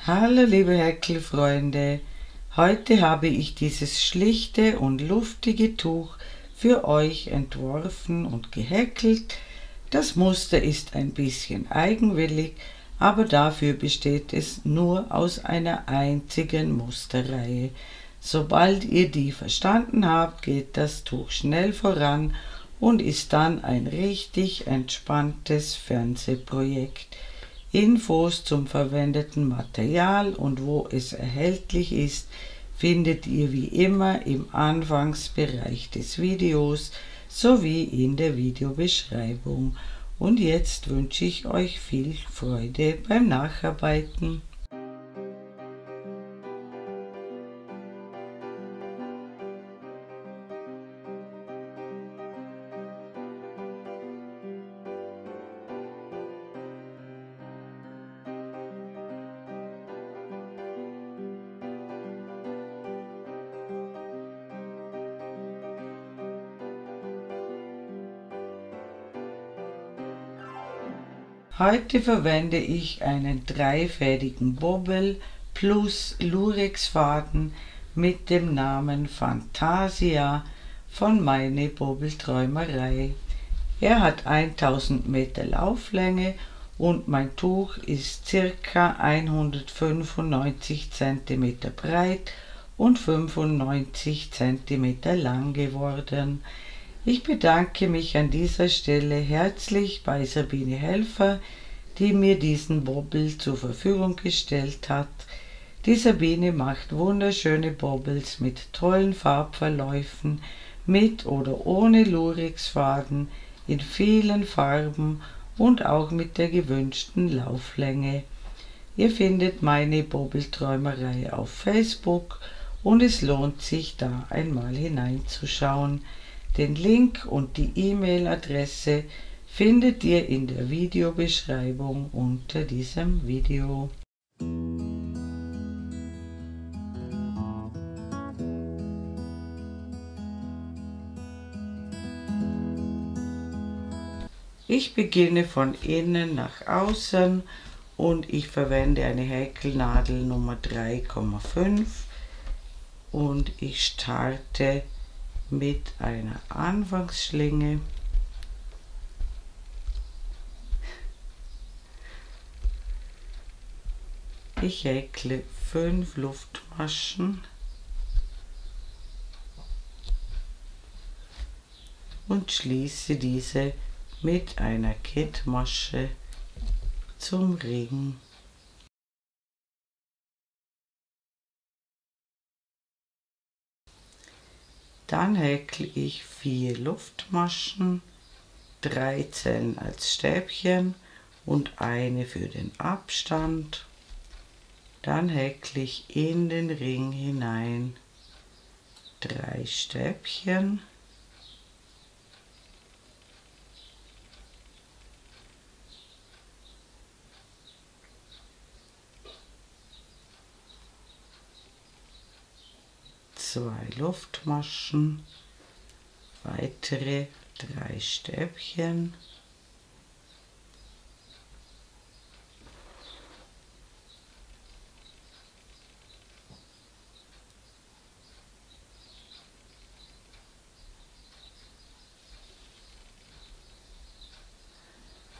Hallo liebe Häkelfreunde, heute habe ich dieses schlichte und luftige Tuch für euch entworfen und gehäkelt. Das Muster ist ein bisschen eigenwillig, aber dafür besteht es nur aus einer einzigen Musterreihe. Sobald ihr die verstanden habt, geht das Tuch schnell voran und ist dann ein richtig entspanntes Fernsehprojekt. Infos zum verwendeten Material und wo es erhältlich ist, findet ihr wie immer im Anfangsbereich des Videos sowie in der Videobeschreibung. Und jetzt wünsche ich euch viel Freude beim Nacharbeiten. Heute verwende ich einen dreifädigen Bobbel plus Lurex-Faden mit dem Namen Fantasia von Meine Bobbelträumerei. Er hat 1000 Meter Lauflänge und mein Tuch ist ca. 195 cm breit und 95 cm lang geworden. Ich bedanke mich an dieser Stelle herzlich bei Sabine Helfer, die mir diesen Bobbel zur Verfügung gestellt hat. Die Sabine macht wunderschöne Bobbels mit tollen Farbverläufen, mit oder ohne Lurex-Faden, in vielen Farben und auch mit der gewünschten Lauflänge. Ihr findet meine Bobbelträumerei auf Facebook und es lohnt sich, da einmal hineinzuschauen. Den Link und die E-Mail-Adresse findet ihr in der Videobeschreibung unter diesem Video. Ich beginne von innen nach außen und ich verwende eine Häkelnadel Nummer 3,5 und ich starte mit einer Anfangsschlinge. Ich häkle 5 Luftmaschen und schließe diese mit einer Kettmasche zum Ring. Dann häkle ich 4 Luftmaschen, 13 als Stäbchen und eine für den Abstand. Dann häkle ich in den Ring hinein 3 Stäbchen. Zwei Luftmaschen, weitere 3 Stäbchen,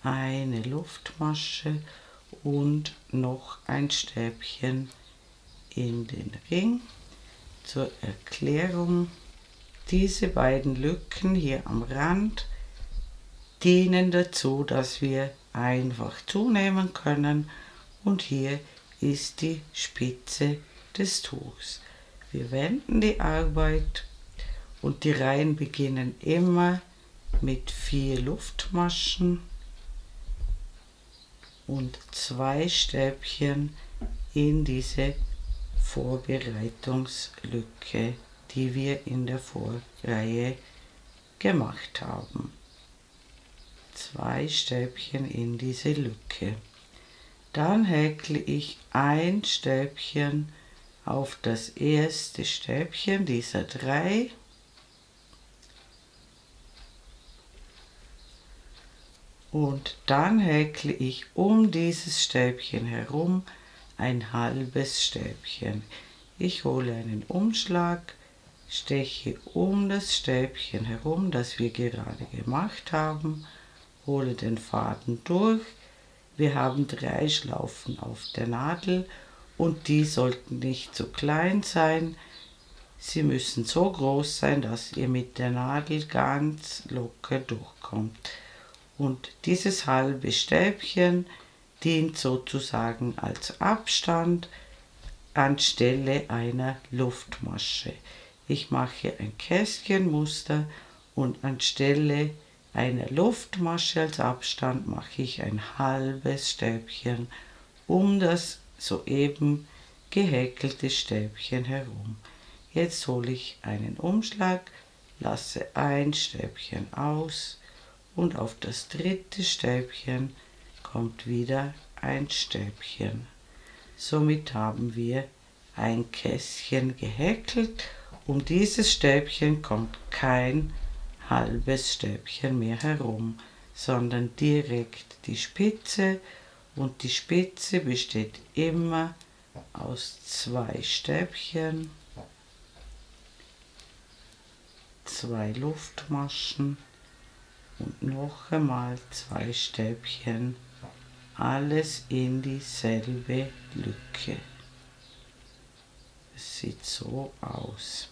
eine Luftmasche und noch ein Stäbchen in den Ring. Zur Erklärung: Diese beiden Lücken hier am Rand dienen dazu, dass wir einfach zunehmen können, und hier ist die Spitze des Tuchs. Wir wenden die Arbeit und die Reihen beginnen immer mit 4 Luftmaschen und 2 Stäbchen in diese Vorbereitungslücke, die wir in der Vorreihe gemacht haben. 2 Stäbchen in diese Lücke. Dann häkle ich ein Stäbchen auf das erste Stäbchen dieser 3 und dann häkle ich um dieses Stäbchen herum ein halbes Stäbchen. Ich hole einen Umschlag, steche um das Stäbchen herum, das wir gerade gemacht haben, hole den Faden durch. Wir haben 3 Schlaufen auf der Nadel und die sollten nicht zu klein sein. Sie müssen so groß sein, dass ihr mit der Nadel ganz locker durchkommt. Und dieses halbe Stäbchen dient sozusagen als Abstand anstelle einer Luftmasche. Ich mache ein Kästchenmuster und anstelle einer Luftmasche als Abstand mache ich ein halbes Stäbchen um das soeben gehäkelte Stäbchen herum. Jetzt hole ich einen Umschlag, lasse ein Stäbchen aus und auf das dritte Stäbchen kommt wieder ein Stäbchen. Somit haben wir ein Kästchen gehäkelt. Um dieses Stäbchen kommt kein halbes Stäbchen mehr herum, sondern direkt die Spitze, und die Spitze besteht immer aus 2 Stäbchen, 2 Luftmaschen und noch einmal 2 Stäbchen, alles in dieselbe Lücke. Es sieht so aus.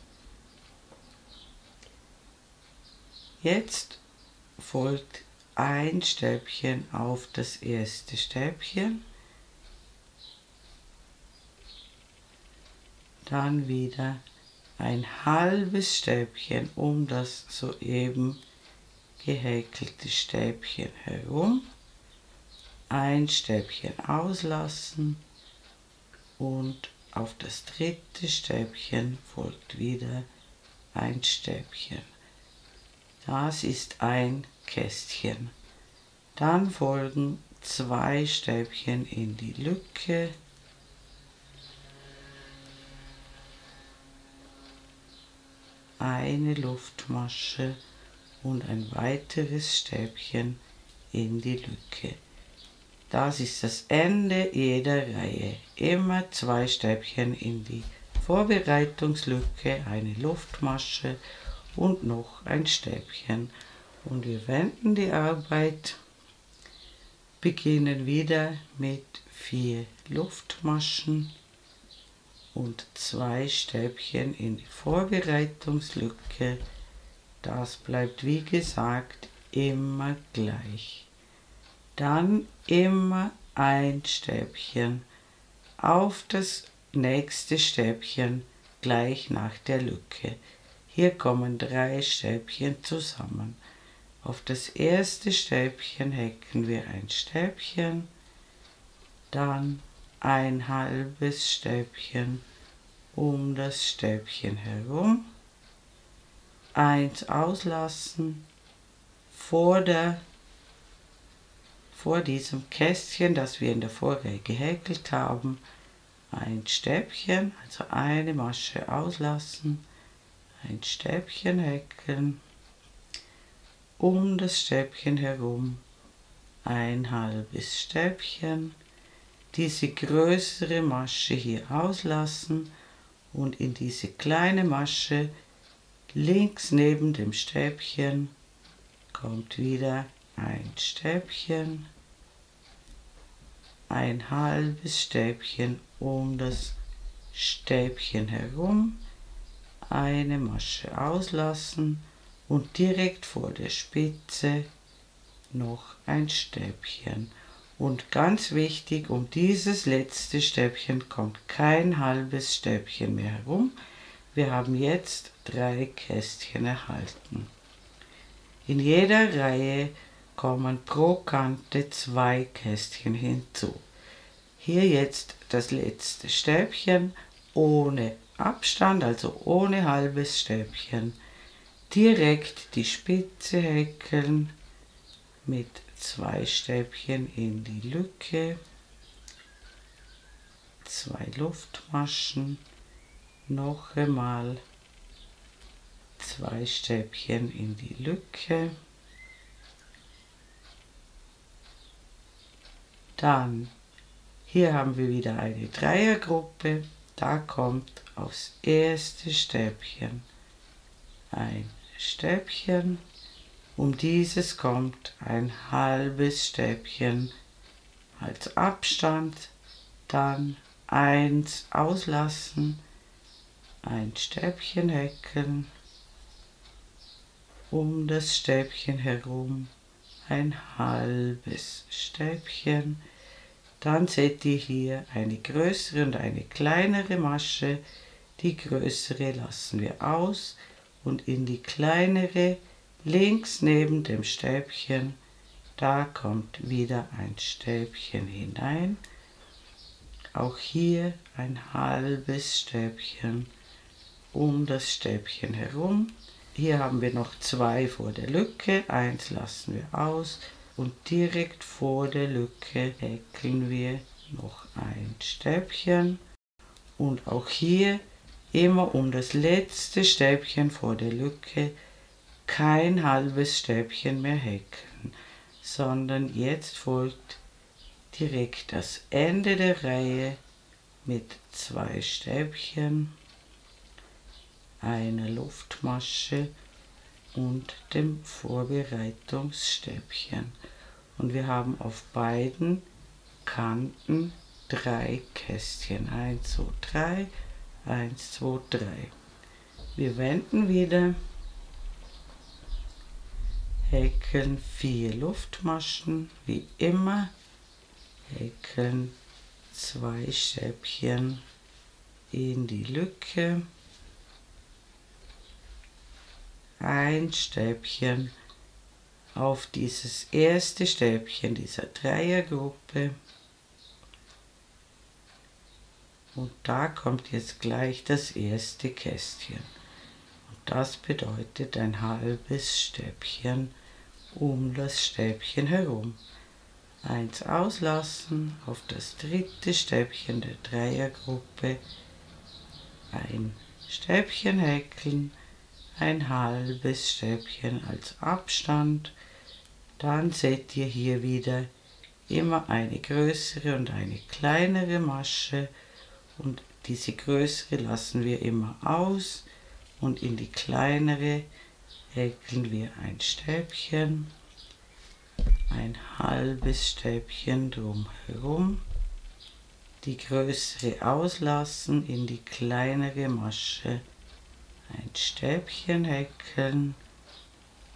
Jetzt folgt ein Stäbchen auf das erste Stäbchen, dann wieder ein halbes Stäbchen um das soeben gehäkelte Stäbchen herum, ein Stäbchen auslassen und auf das dritte Stäbchen folgt wieder ein Stäbchen. Das ist ein Kästchen. Dann folgen 2 Stäbchen in die Lücke, eine Luftmasche und ein weiteres Stäbchen in die Lücke. Das ist das Ende jeder Reihe. Immer 2 Stäbchen in die Vorbereitungslücke, eine Luftmasche und noch ein Stäbchen. Und wir wenden die Arbeit, beginnen wieder mit 4 Luftmaschen und 2 Stäbchen in die Vorbereitungslücke. Das bleibt wie gesagt immer gleich. Dann immer ein Stäbchen auf das nächste Stäbchen gleich nach der Lücke. Hier kommen 3 Stäbchen zusammen. Auf das erste Stäbchen häkeln wir ein Stäbchen, dann ein halbes Stäbchen um das Stäbchen herum, eins auslassen, vor diesem Kästchen, das wir in der Vorreihe gehäkelt haben, ein Stäbchen, also eine Masche auslassen, ein Stäbchen häkeln, um das Stäbchen herum ein halbes Stäbchen, diese größere Masche hier auslassen und in diese kleine Masche links neben dem Stäbchen kommt wieder ein Stäbchen, ein halbes Stäbchen um das Stäbchen herum, eine Masche auslassen und direkt vor der Spitze noch ein Stäbchen. Und ganz wichtig, um dieses letzte Stäbchen kommt kein halbes Stäbchen mehr herum. Wir haben jetzt 3 Kästchen erhalten. In jeder Reihe kommen pro Kante 2 Kästchen hinzu. Hier jetzt das letzte Stäbchen ohne Abstand, also ohne halbes Stäbchen. Direkt die Spitze häkeln mit 2 Stäbchen in die Lücke, 2 Luftmaschen, noch einmal 2 Stäbchen in die Lücke, dann Hier haben wir wieder eine Dreiergruppe. Da kommt aufs erste Stäbchen ein Stäbchen. Um dieses kommt ein halbes Stäbchen als Abstand. Dann eins auslassen, ein Stäbchen häkeln, um das Stäbchen herum ein halbes Stäbchen. Dann seht ihr hier eine größere und eine kleinere Masche. Die größere lassen wir aus und in die kleinere links neben dem Stäbchen, da kommt wieder ein Stäbchen hinein. Auch hier ein halbes Stäbchen um das Stäbchen herum. Hier haben wir noch zwei vor der Lücke, eins lassen wir aus und direkt vor der Lücke häkeln wir noch ein Stäbchen und auch hier immer um das letzte Stäbchen vor der Lücke kein halbes Stäbchen mehr häkeln, sondern jetzt folgt direkt das Ende der Reihe mit zwei Stäbchen, einer Luftmasche und dem Vorbereitungsstäbchen. Und wir haben auf beiden Kanten 3 Kästchen. 1, 2, 3, 1, 2, 3. Wir wenden wieder, häkeln 4 Luftmaschen, wie immer, häkeln 2 Stäbchen in die Lücke, ein Stäbchen auf dieses erste Stäbchen dieser Dreiergruppe und da kommt jetzt gleich das erste Kästchen und das bedeutet ein halbes Stäbchen um das Stäbchen herum. Eins auslassen, auf das dritte Stäbchen der Dreiergruppe ein Stäbchen häkeln, ein halbes Stäbchen als Abstand. Dann seht ihr hier wieder immer eine größere und eine kleinere Masche und diese größere lassen wir immer aus und in die kleinere häkeln wir ein Stäbchen, ein halbes Stäbchen drumherum, die größere auslassen, in die kleinere Masche ein Stäbchen häkeln,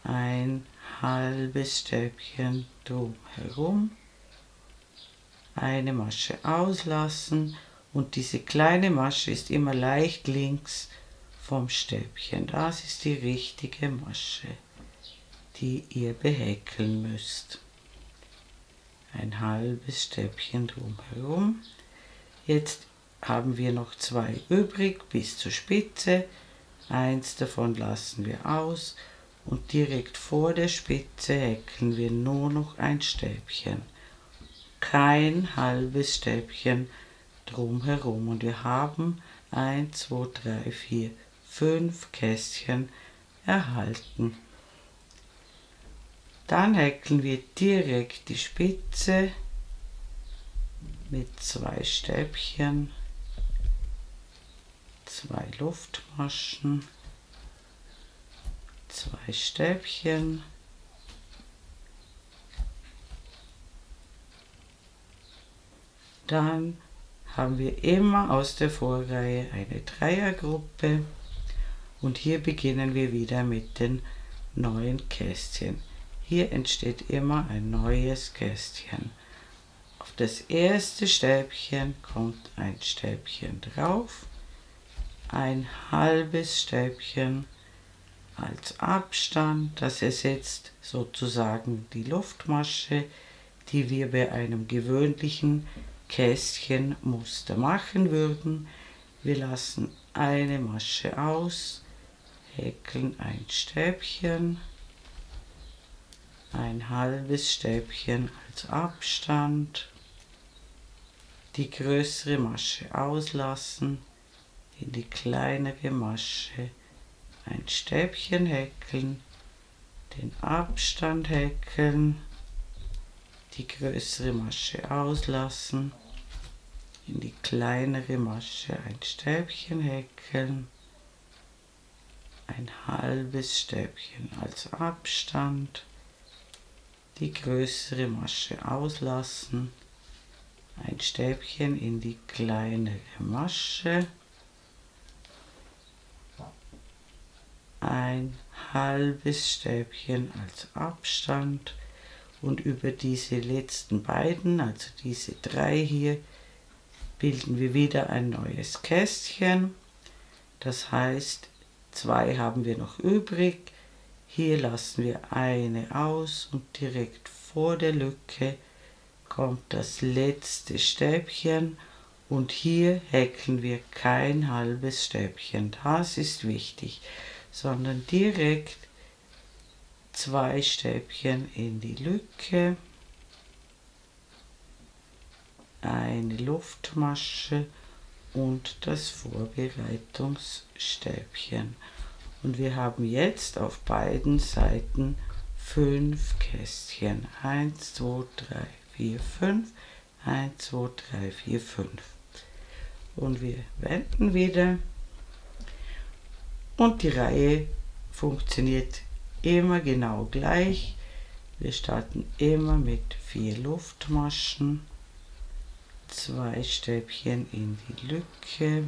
ein halbes Stäbchen drumherum, eine Masche auslassen und diese kleine Masche ist immer leicht links vom Stäbchen. Das ist die richtige Masche, die ihr behäkeln müsst. Ein halbes Stäbchen drumherum. Jetzt haben wir noch 2 übrig bis zur Spitze. Eins davon lassen wir aus und direkt vor der Spitze häkeln wir nur noch ein Stäbchen. Kein halbes Stäbchen drumherum und wir haben 1, 2, 3, 4, 5 Kästchen erhalten. Dann häkeln wir direkt die Spitze mit 2 Stäbchen, 2 Luftmaschen, 2 Stäbchen, dann haben wir immer aus der Vorreihe eine Dreiergruppe und hier beginnen wir wieder mit den neuen Kästchen. Hier entsteht immer ein neues Kästchen. Auf das erste Stäbchen kommt ein Stäbchen drauf, ein halbes Stäbchen als Abstand, das ersetzt sozusagen die Luftmasche, die wir bei einem gewöhnlichen Kästchenmuster machen würden. Wir lassen eine Masche aus, häkeln ein Stäbchen, ein halbes Stäbchen als Abstand, die größere Masche auslassen, in die kleinere Masche ein Stäbchen häkeln, den Abstand häkeln, die größere Masche auslassen, in die kleinere Masche ein Stäbchen häkeln, ein halbes Stäbchen als Abstand, die größere Masche auslassen, ein Stäbchen in die kleinere Masche, ein halbes Stäbchen als Abstand und über diese letzten beiden, also diese 3 hier, bilden wir wieder ein neues Kästchen. Das heißt, 2 haben wir noch übrig. Hier lassen wir eine aus und direkt vor der Lücke kommt das letzte Stäbchen und hier häkeln wir kein halbes Stäbchen, das ist wichtig, sondern direkt 2 Stäbchen in die Lücke, eine Luftmasche und das Vorbereitungsstäbchen. Und wir haben jetzt auf beiden Seiten 5 Kästchen. 1, 2, 3, 4, 5. 1, 2, 3, 4, 5. Und wir wenden wieder. Und die Reihe funktioniert immer genau gleich. Wir starten immer mit 4 Luftmaschen. 2 Stäbchen in die Lücke.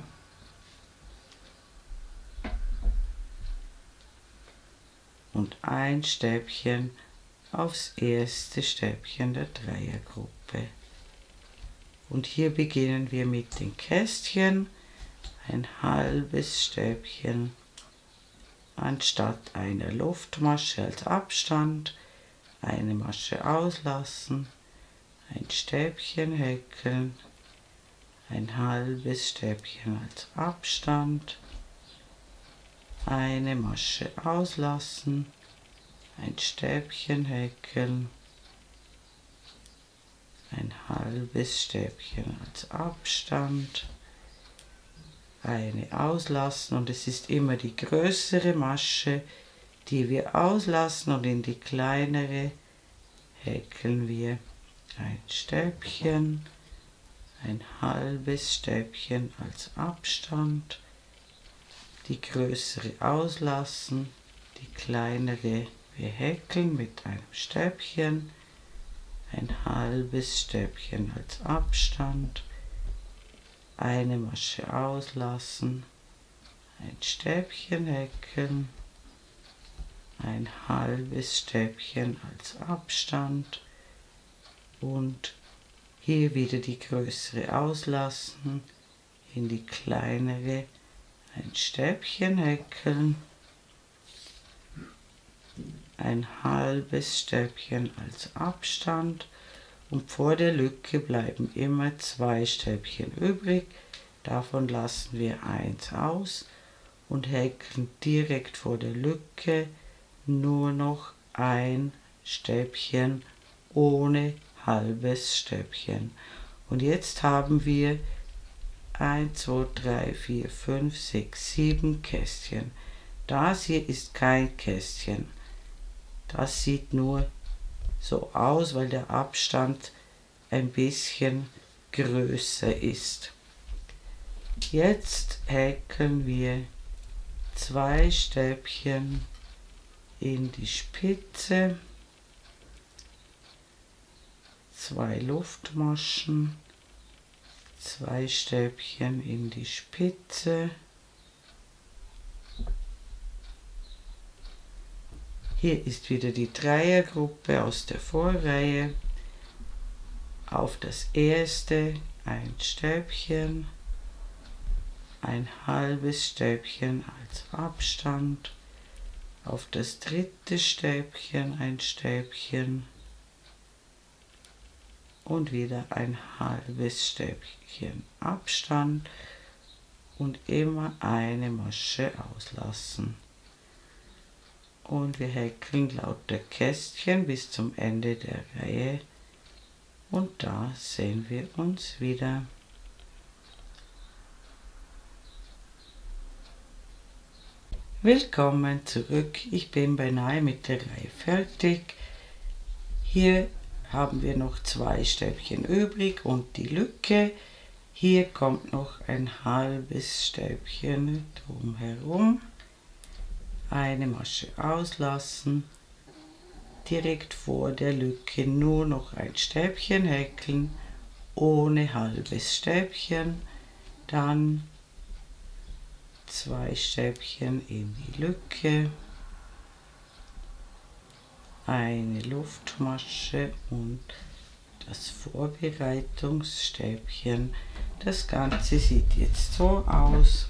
Und ein Stäbchen aufs erste Stäbchen der Dreiergruppe. Und hier beginnen wir mit den Kästchen. Ein halbes Stäbchen anstatt einer Luftmasche als Abstand. Eine Masche auslassen. Ein Stäbchen häkeln, ein halbes Stäbchen als Abstand, eine Masche auslassen, ein Stäbchen häkeln, ein halbes Stäbchen als Abstand, eine auslassen und es ist immer die größere Masche, die wir auslassen und in die kleinere häkeln wir ein Stäbchen, ein halbes Stäbchen als Abstand, die größere auslassen, die kleinere wir häkeln mit einem Stäbchen, ein halbes Stäbchen als Abstand, eine Masche auslassen, ein Stäbchen häkeln, ein halbes Stäbchen als Abstand, und hier wieder die größere auslassen, in die kleinere ein Stäbchen häkeln, ein halbes Stäbchen als Abstand und vor der Lücke bleiben immer 2 Stäbchen übrig, davon lassen wir 1 aus und häkeln direkt vor der Lücke nur noch ein Stäbchen ohne halbes Stäbchen. Und jetzt haben wir 1, 2, 3, 4, 5, 6, 7 Kästchen. Das hier ist kein Kästchen. Das sieht nur so aus, weil der Abstand ein bisschen größer ist. Jetzt häkeln wir 2 Stäbchen in die Spitze, 2 Luftmaschen, 2 Stäbchen in die Spitze. Hier ist wieder die Dreiergruppe aus der Vorreihe. Auf das erste ein Stäbchen, ein halbes Stäbchen als Abstand, auf das dritte Stäbchen ein Stäbchen und wieder ein halbes Stäbchen Abstand und immer eine Masche auslassen. Und wir häkeln lauter Kästchen bis zum Ende der Reihe und da sehen wir uns wieder. Willkommen zurück, ich bin beinahe mit der Reihe fertig. Hier haben wir noch 2 Stäbchen übrig und die Lücke. Hier kommt noch ein halbes Stäbchen drumherum, eine Masche auslassen, direkt vor der Lücke nur noch ein Stäbchen häkeln, ohne halbes Stäbchen, dann 2 Stäbchen in die Lücke, eine Luftmasche und das Vorbereitungsstäbchen. Das Ganze sieht jetzt so aus.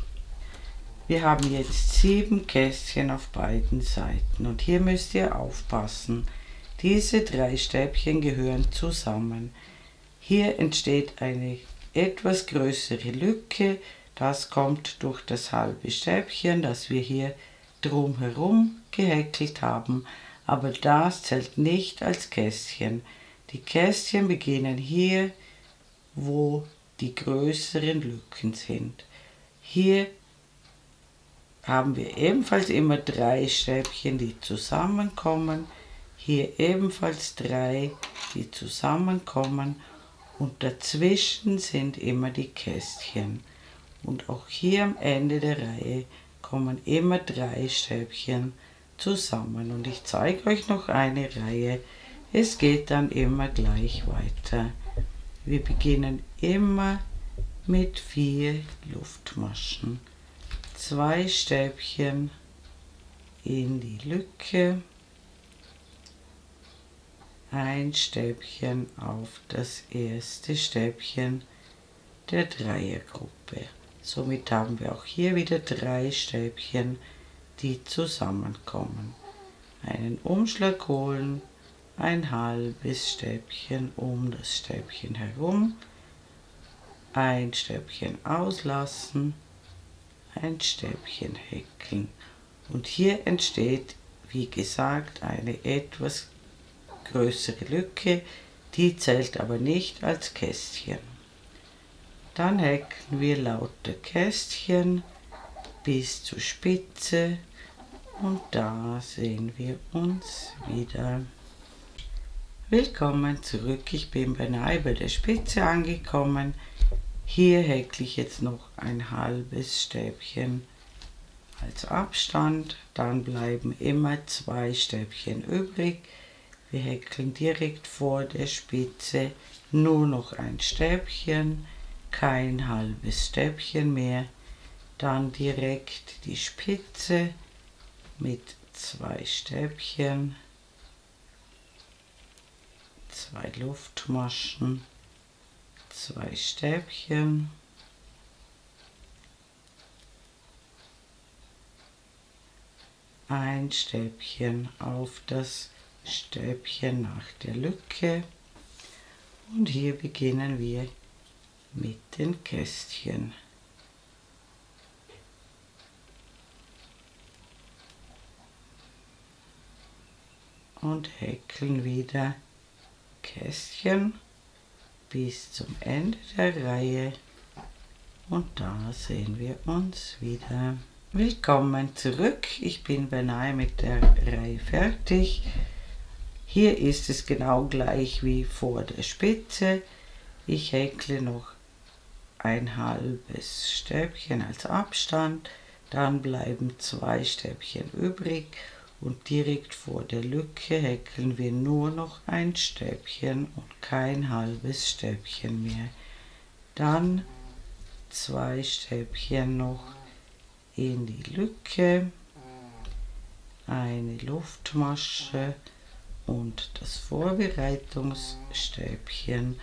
Wir haben jetzt 7 Kästchen auf beiden Seiten und hier müsst ihr aufpassen. Diese 3 Stäbchen gehören zusammen. Hier entsteht eine etwas größere Lücke. Das kommt durch das halbe Stäbchen, das wir hier drumherum gehäkelt haben. Aber das zählt nicht als Kästchen. Die Kästchen beginnen hier, wo die größeren Lücken sind. Hier haben wir ebenfalls immer 3 Stäbchen, die zusammenkommen. Hier ebenfalls 3, die zusammenkommen. Und dazwischen sind immer die Kästchen. Und auch hier am Ende der Reihe kommen immer 3 Stäbchen zusammen. Und ich zeige euch noch eine Reihe. Es geht dann immer gleich weiter. Wir beginnen immer mit 4 Luftmaschen. 2 Stäbchen in die Lücke, ein Stäbchen auf das erste Stäbchen der Dreiergruppe. Somit haben wir auch hier wieder 3 Stäbchen, die zusammenkommen. Einen Umschlag holen, ein halbes Stäbchen um das Stäbchen herum, ein Stäbchen auslassen, ein Stäbchen häkeln. Und hier entsteht, wie gesagt, eine etwas größere Lücke, die zählt aber nicht als Kästchen. Dann häkeln wir lauter Kästchen bis zur Spitze und da sehen wir uns wieder. Willkommen zurück, ich bin beinahe bei der Spitze angekommen. Hier häkle ich jetzt noch ein halbes Stäbchen als Abstand, dann bleiben immer 2 Stäbchen übrig. Wir häkeln direkt vor der Spitze nur noch ein Stäbchen, kein halbes Stäbchen mehr, dann direkt die Spitze mit 2 Stäbchen, 2 Luftmaschen, 2 Stäbchen, ein Stäbchen auf das Stäbchen nach der Lücke und hier beginnen wir mit den Kästchen. Und häkeln wieder Kästchen bis zum Ende der Reihe und da sehen wir uns wieder. Willkommen zurück, ich bin beinahe mit der Reihe fertig. Hier ist es genau gleich wie vor der Spitze. Ich häkle noch ein halbes Stäbchen als Abstand, dann bleiben 2 Stäbchen übrig und direkt vor der Lücke häkeln wir nur noch ein Stäbchen und kein halbes Stäbchen mehr. Dann 2 Stäbchen noch in die Lücke, eine Luftmasche und das Vorbereitungsstäbchen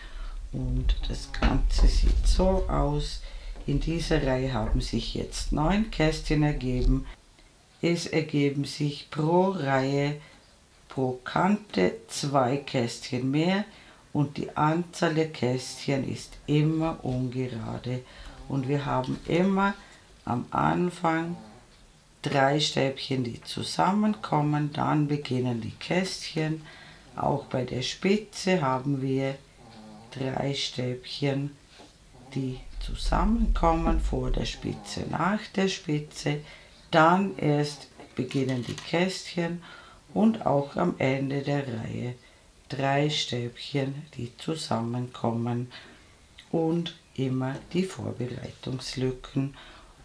und das Ganze sieht so aus. In dieser Reihe haben sich jetzt 9 Kästchen ergeben. Es ergeben sich pro Reihe, pro Kante 2 Kästchen mehr und die Anzahl der Kästchen ist immer ungerade. Und wir haben immer am Anfang 3 Stäbchen, die zusammenkommen, dann beginnen die Kästchen. Auch bei der Spitze haben wir 3 Stäbchen, die zusammenkommen, vor der Spitze, nach der Spitze. Dann erst beginnen die Kästchen und auch am Ende der Reihe 3 Stäbchen, die zusammenkommen. Und immer die Vorbereitungslücken.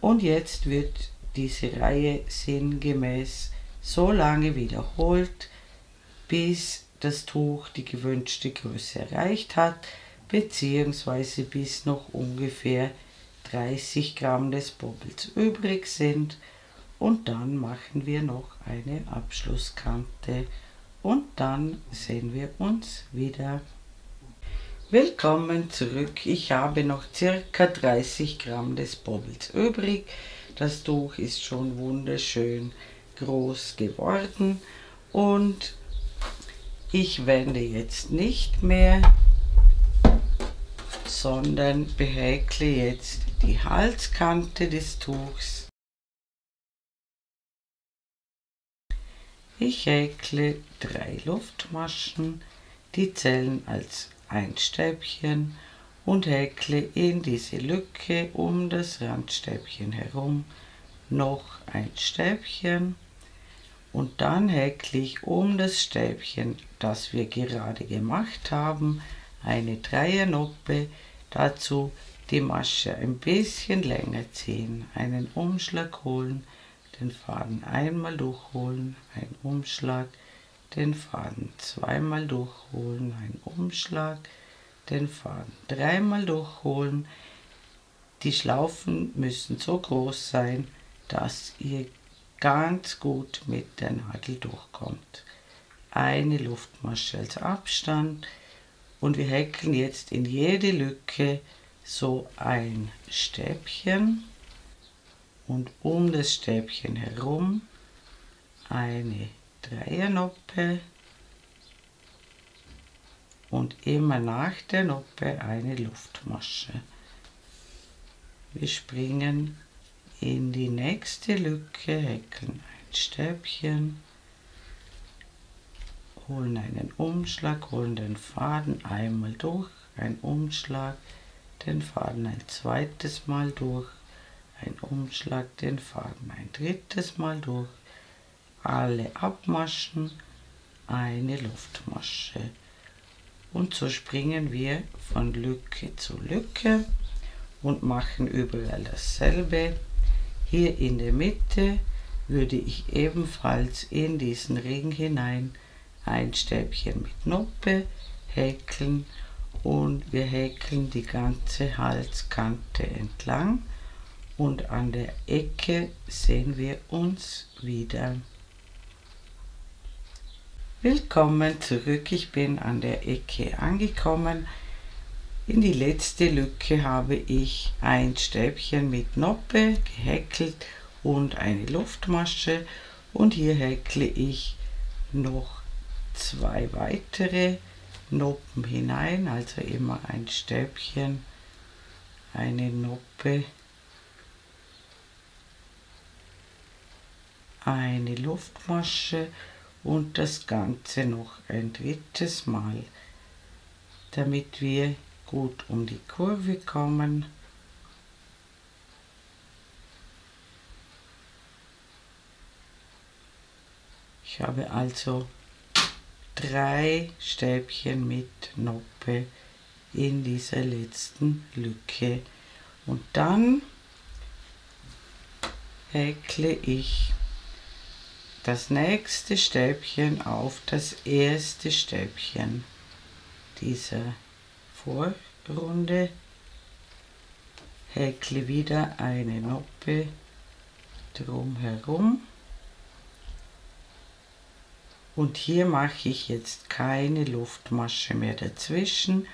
Und jetzt wird diese Reihe sinngemäß so lange wiederholt, bis das Tuch die gewünschte Größe erreicht hat, beziehungsweise bis noch ungefähr 30 Gramm des Bobbels übrig sind. Und dann machen wir noch eine Abschlusskante und dann sehen wir uns wieder. Willkommen zurück. Ich habe noch circa 30 Gramm des Bobbels übrig. Das Tuch ist schon wunderschön groß geworden und ich wende jetzt nicht mehr, sondern behäkle jetzt die Halskante des Tuchs. Ich häkle 3 Luftmaschen, die zählen als ein Stäbchen und häkle in diese Lücke um das Randstäbchen herum noch ein Stäbchen und dann häkle ich um das Stäbchen, das wir gerade gemacht haben, eine Dreiernoppe, dazu die Masche ein bisschen länger ziehen, einen Umschlag holen, den Faden einmal durchholen, ein Umschlag, den Faden zweimal durchholen, ein Umschlag, den Faden dreimal durchholen. Die Schlaufen müssen so groß sein, dass ihr ganz gut mit der Nadel durchkommt. Eine Luftmasche als Abstand und wir häkeln jetzt in jede Lücke so ein Stäbchen und um das Stäbchen herum eine Dreiernoppe und immer nach der Noppe eine Luftmasche. Wir springen in die nächste Lücke, häkeln ein Stäbchen, holen einen Umschlag, holen den Faden einmal durch, ein Umschlag, den Faden ein zweites Mal durch, ein Umschlag, den Faden ein drittes Mal durch, alle abmaschen, eine Luftmasche. Und so springen wir von Lücke zu Lücke und machen überall dasselbe. Hier in der Mitte würde ich ebenfalls in diesen Ring hinein ein Stäbchen mit Noppe häkeln und wir häkeln die ganze Halskante entlang und an der Ecke sehen wir uns wieder. Willkommen zurück, ich bin an der Ecke angekommen. In die letzte Lücke habe ich ein Stäbchen mit Noppe gehäkelt und eine Luftmasche und hier häkle ich noch 2 weitere Noppen hinein, also immer ein Stäbchen, eine Noppe, eine Luftmasche und das Ganze noch ein drittes Mal, damit wir gut um die Kurve kommen. Ich habe also 3 Stäbchen mit Noppe in dieser letzten Lücke und dann häkle ich das nächste Stäbchen auf das erste Stäbchen dieser Vorrunde, häkle wieder eine Noppe drumherum und hier mache ich jetzt keine Luftmasche mehr dazwischen,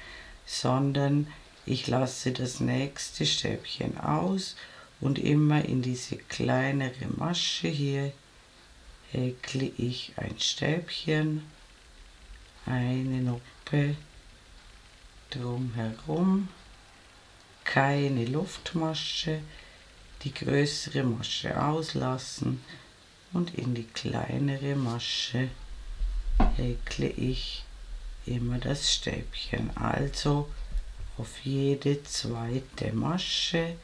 sondern ich lasse das nächste Stäbchen aus und immer in diese kleinere Masche hier häkle ich ein Stäbchen, eine Noppe drumherum, keine Luftmasche, die größere Masche auslassen und in die kleinere Masche häkle ich immer das Stäbchen, also auf jede zweite Masche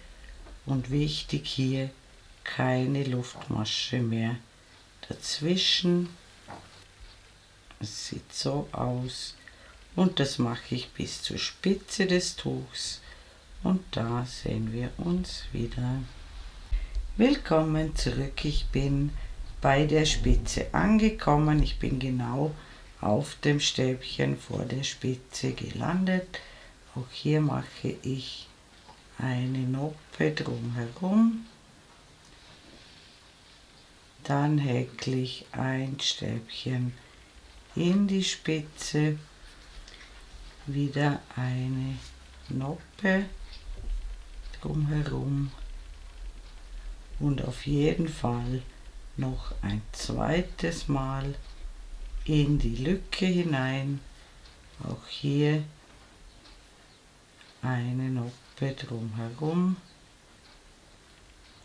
und wichtig hier keine Luftmasche mehr dazwischen. Es sieht so aus und das mache ich bis zur Spitze des Tuchs Und da sehen wir uns wieder. Willkommen zurück, ich bin bei der Spitze angekommen. Ich bin genau auf dem Stäbchen vor der Spitze gelandet. Auch hier mache ich eine Noppe drumherum. Dann häkle ich ein Stäbchen in die Spitze, wieder eine Noppe drumherum und auf jeden Fall noch ein zweites Mal in die Lücke hinein, auch hier eine Noppe drumherum.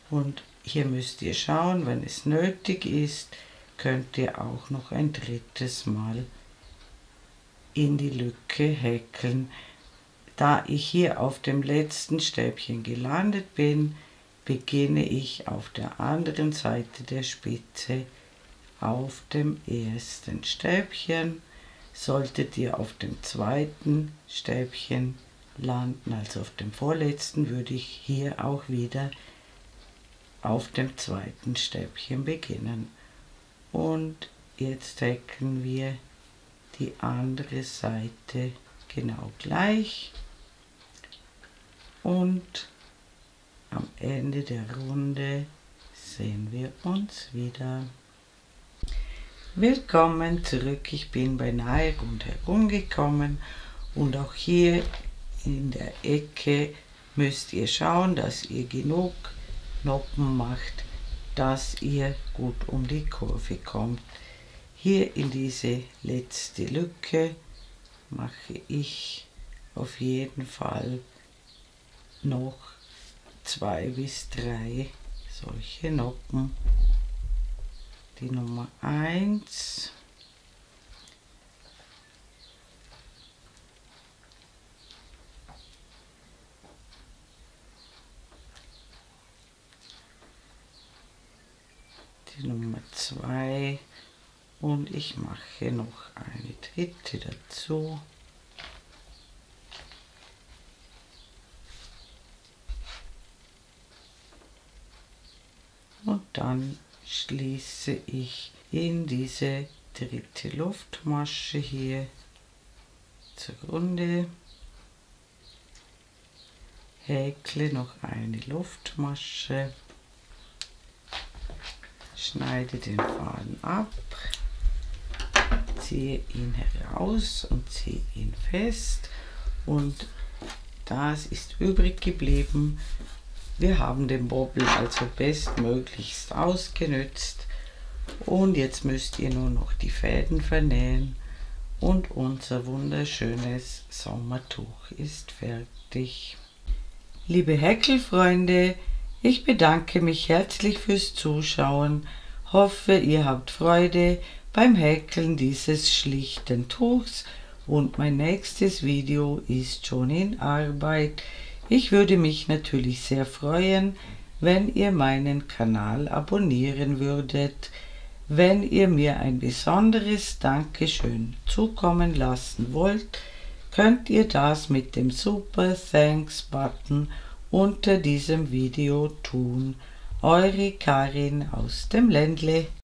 Und hier müsst ihr schauen, wenn es nötig ist, könnt ihr auch noch ein drittes Mal in die Lücke häkeln. Da ich hier auf dem letzten Stäbchen gelandet bin, beginne ich auf der anderen Seite der Spitze auf dem ersten Stäbchen. Solltet ihr auf dem zweiten Stäbchen landen, also auf dem vorletzten, würde ich hier auch wieder auf dem zweiten Stäbchen beginnen. Und jetzt häkeln wir die andere Seite genau gleich und am Ende der Runde sehen wir uns wieder. Willkommen zurück, ich bin beinahe rundherum gekommen und auch hier in der Ecke müsst ihr schauen, dass ihr genug Noppen macht, dass ihr gut um die Kurve kommt. Hier in diese letzte Lücke mache ich auf jeden Fall noch 2 bis 3 solche Noppen. Die Nummer 1, die Nummer 2 und ich mache noch eine dritte dazu. Und dann schließe ich in diese dritte Luftmasche hier zugrunde, häkle noch eine Luftmasche, schneide den Faden ab, ziehe ihn heraus und ziehe ihn fest und das ist übrig geblieben. Wir haben den Bobbel also bestmöglichst ausgenützt und jetzt müsst ihr nur noch die Fäden vernähen und unser wunderschönes Sommertuch ist fertig. Liebe Häkelfreunde, ich bedanke mich herzlich fürs Zuschauen, hoffe ihr habt Freude beim Häkeln dieses schlichten Tuchs und mein nächstes Video ist schon in Arbeit. Ich würde mich natürlich sehr freuen, wenn ihr meinen Kanal abonnieren würdet. Wenn ihr mir ein besonderes Dankeschön zukommen lassen wollt, könnt ihr das mit dem Super Thanks Button unter diesem Video tun. Eure Karin aus dem Ländle.